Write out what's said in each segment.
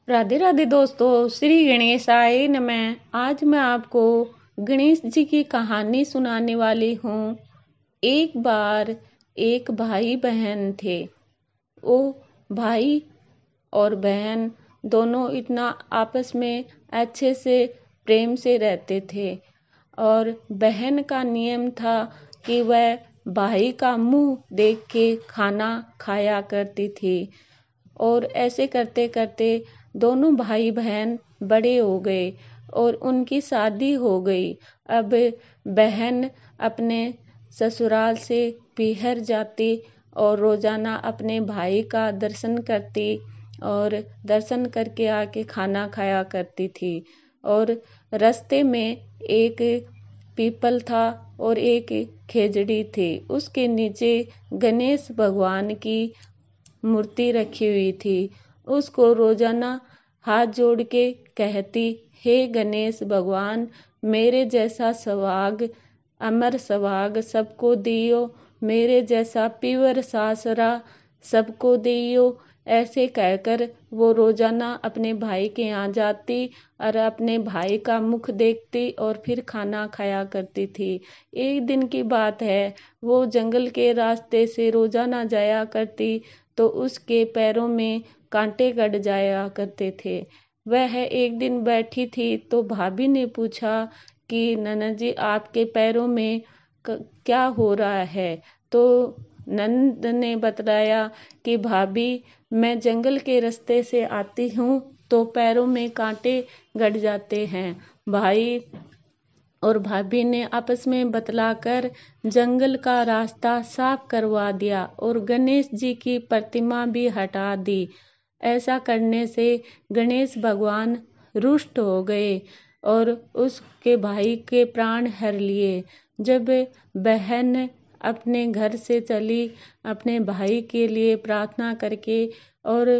राधे राधे दोस्तों, श्री गणेशाय नमः। आज मैं आपको गणेश जी की कहानी सुनाने वाली हूँ। एक बार एक भाई बहन थे। वो भाई और बहन दोनों इतना आपस में अच्छे से प्रेम से रहते थे। और बहन का नियम था कि वह भाई का मुंह देख के खाना खाया करती थी। और ऐसे करते करते दोनों भाई बहन बड़े हो गए और उनकी शादी हो गई। अब बहन अपने ससुराल से पीहर जाती और रोजाना अपने भाई का दर्शन करती और दर्शन करके आके खाना खाया करती थी। और रास्ते में एक पीपल था और एक खेजड़ी थी। उसके नीचे गणेश भगवान की मूर्ति रखी हुई थी। उसको रोजाना हाथ जोड़ के कहती, हे गणेश भगवान, मेरे जैसा सवाग, अमर सवाग सबको दियो, मेरे जैसा पीवर सासरा सबको दियो। ऐसे कहकर वो रोजाना अपने भाई के यहाँ जाती और अपने भाई का मुख देखती और फिर खाना खाया करती थी। एक दिन की बात है, वो जंगल के रास्ते से रोजाना जाया करती तो उसके पैरों में कांटे गड़ जाया करते थे। वह एक दिन बैठी थी तो भाभी ने पूछा कि ननद जी, आपके पैरों में क्या हो रहा है? तो नंद ने बताया कि भाभी, मैं जंगल के रास्ते से आती हूँ तो पैरों में कांटे गड़ जाते हैं। भाई और भाभी ने आपस में बतलाकर जंगल का रास्ता साफ करवा दिया और गणेश जी की प्रतिमा भी हटा दी। ऐसा करने से गणेश भगवान रुष्ट हो गए और उसके भाई के प्राण हर लिए। जब बहन अपने घर से चली अपने भाई के लिए प्रार्थना करके और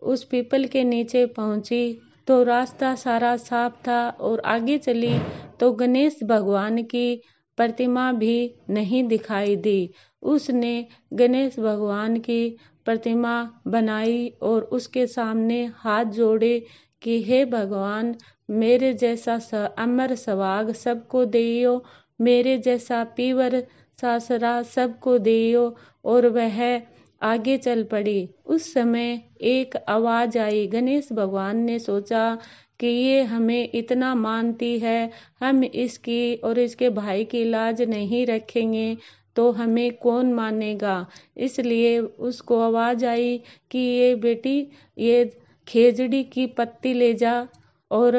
उस पीपल के नीचे पहुंची तो रास्ता सारा साफ था और आगे चली तो गणेश भगवान की प्रतिमा भी नहीं दिखाई दी। उसने गणेश भगवान की प्रतिमा बनाई और उसके सामने हाथ जोड़े कि हे भगवान, मेरे जैसा अमर सवाग सबको दियो, मेरे जैसा पीवर सासरा सबको दियो। और वह आगे चल पड़ी। उस समय एक आवाज आई। गणेश भगवान ने सोचा कि ये हमें इतना मानती है, हम इसकी और इसके भाई की लाज नहीं रखेंगे तो हमें कौन मानेगा। इसलिए उसको आवाज आई कि ये बेटी, ये खेजड़ी की पत्ती ले जा और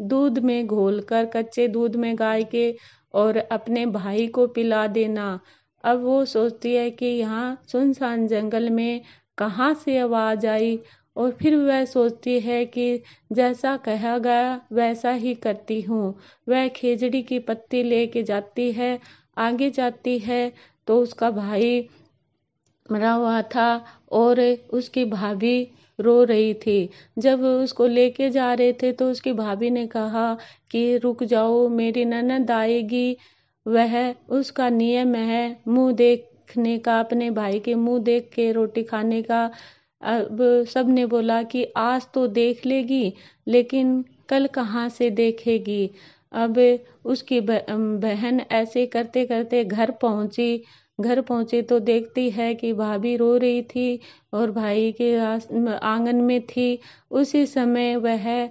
दूध में घोलकर, कच्चे दूध में गाय के, और अपने भाई को पिला देना। अब वो सोचती है कि यहाँ सुनसान जंगल में कहाँ से आवाज आई, और फिर वह सोचती है कि जैसा कहा गया वैसा ही करती हूँ। वह खेजड़ी की पत्ती लेके जाती है। आगे जाती है तो उसका भाई मरा हुआ था और उसकी भाभी रो रही थी। जब उसको लेके जा रहे थे तो उसकी भाभी ने कहा कि रुक जाओ, मेरी ननद आएगी। वह उसका नियम है मुंह देखने का, अपने भाई के मुंह देख के रोटी खाने का। अब सबने बोला कि आज तो देख लेगी लेकिन कल कहाँ से देखेगी। अब उसकी बहन ऐसे करते करते घर पहुंची। घर पहुंची तो देखती है कि भाभी रो रही थी और भाई के आंगन में थी। उसी समय वह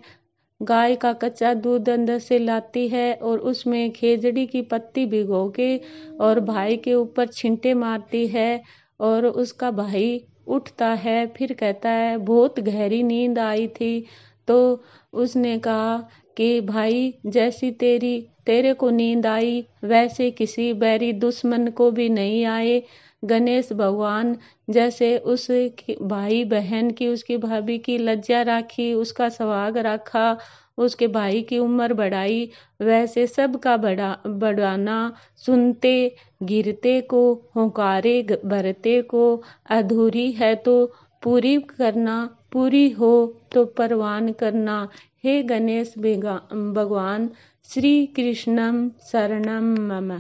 गाय का कच्चा दूध अंदर से लाती है और उसमें खेजड़ी की पत्ती भिगो के और भाई के ऊपर छींटे मारती है। और उसका भाई उठता है, फिर कहता है बहुत गहरी नींद आई थी। तो उसने कहा कि भाई, जैसी तेरे को नींद आई वैसे किसी बैरी दुश्मन को भी नहीं आए। गणेश भगवान जैसे उस भाई बहन की, उसकी भाभी की लज्जा राखी, उसका सुहाग रखा, उसके भाई की उम्र बढ़ाई, वैसे सबका बढ़ाना, सुनते गिरते को, हुंकारे भरते को, अधूरी है तो पूरी करना, पूरी हो तो परवान करना। हे गणेश भगवान, श्री कृष्णम शरणम मम।